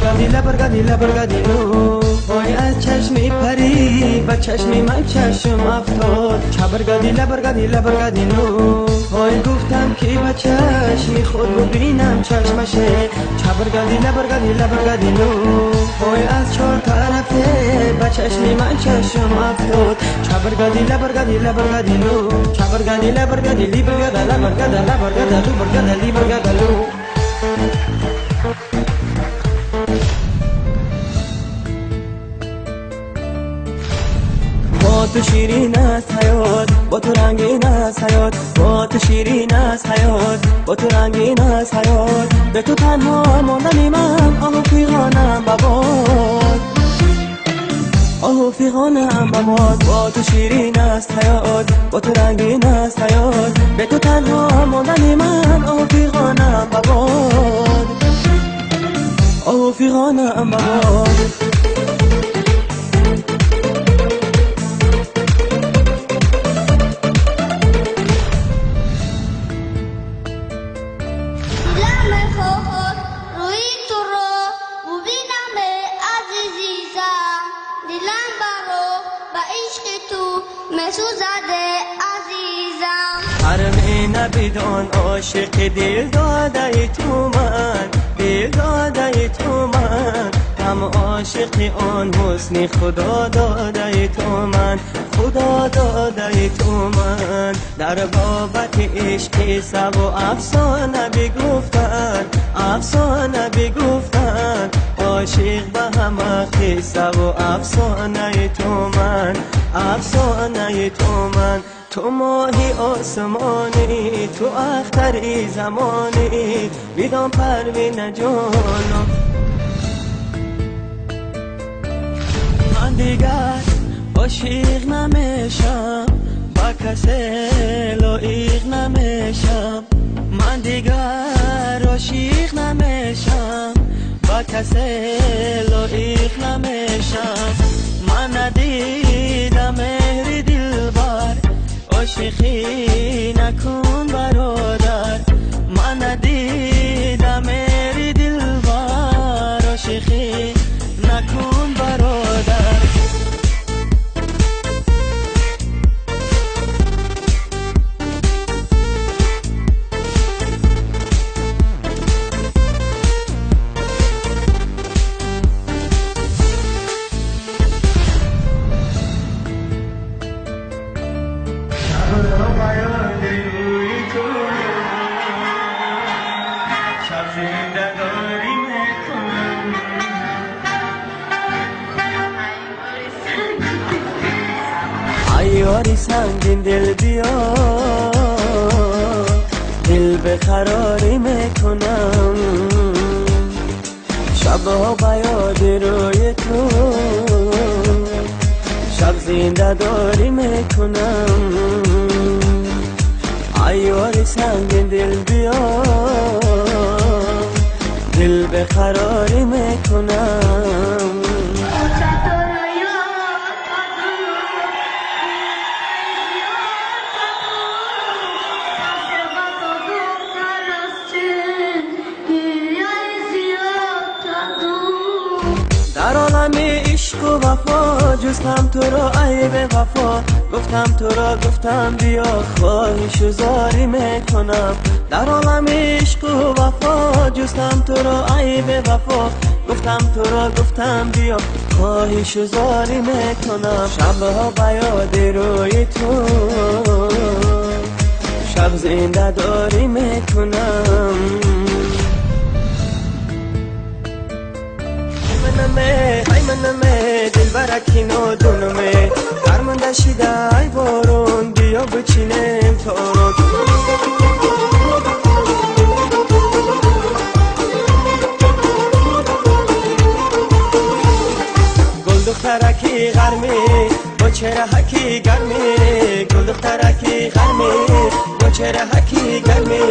لبرگدیلو وای از چشمی پری و چشمی من چشم افتاد لبرگدیلو وای گفتم که با چشمی خود ببینم چشمشه لبرگدیلو وای از چهار طرفه با چشمی من چشم افتاد لبرگدیلو با تو شیرین است حیات با تو رنگین است حیات با تو شیرین است حیات با تو رنگین است حیات به تو تنها ماندنی من آهو فیغانم بباد آهو فیغانم بباد با تو شیرین است حیات با تو رنگین است حیات به تو تنها ماندنی من آهو فیغانم بباد آهو فیغانم بباد حرم نبیدان عاشق دل داده تو من هم عاشق آن حسن خدا داده تو من در بابت عشق سب و افسانه بگفتن عاشق به همه قصه و افسانه تو من تو ماهی آسمانی تو اختری زمانی بیدان پروین جانم من دیگر عاشق نمیشم با کسی لایق نمیشم من دیگر عاشق نمیشم با کسی لایق نمیشم من ندیدم مهر دلبر عاشقی نکن برادر من ندیدم مهر دلبر عاشقی نکن برادر ایاری سنگین دل بیا دل به قراری میکنم شبها با یاد روی تو شب زنده داری میکنم ایاری سنگین دل بیا دل به قراری میکنم در عالم عشق و وفا جستم تو را عیب وفا گفتم بیا خواهش و زاری میکنم در عالم عشق و وفا جستم تو را عیب وفا گفتم بیا خواهش و زاری میکنم شبها با یاد روی تو شب زنده داری میکنم منمه دل برکی نادونمه درمانده شیده ای بارون بیا بچینم تارون گل دخترکی غرمه با چهره حکی گرمه گل دخترکی غرمه با چهره حکی گرمه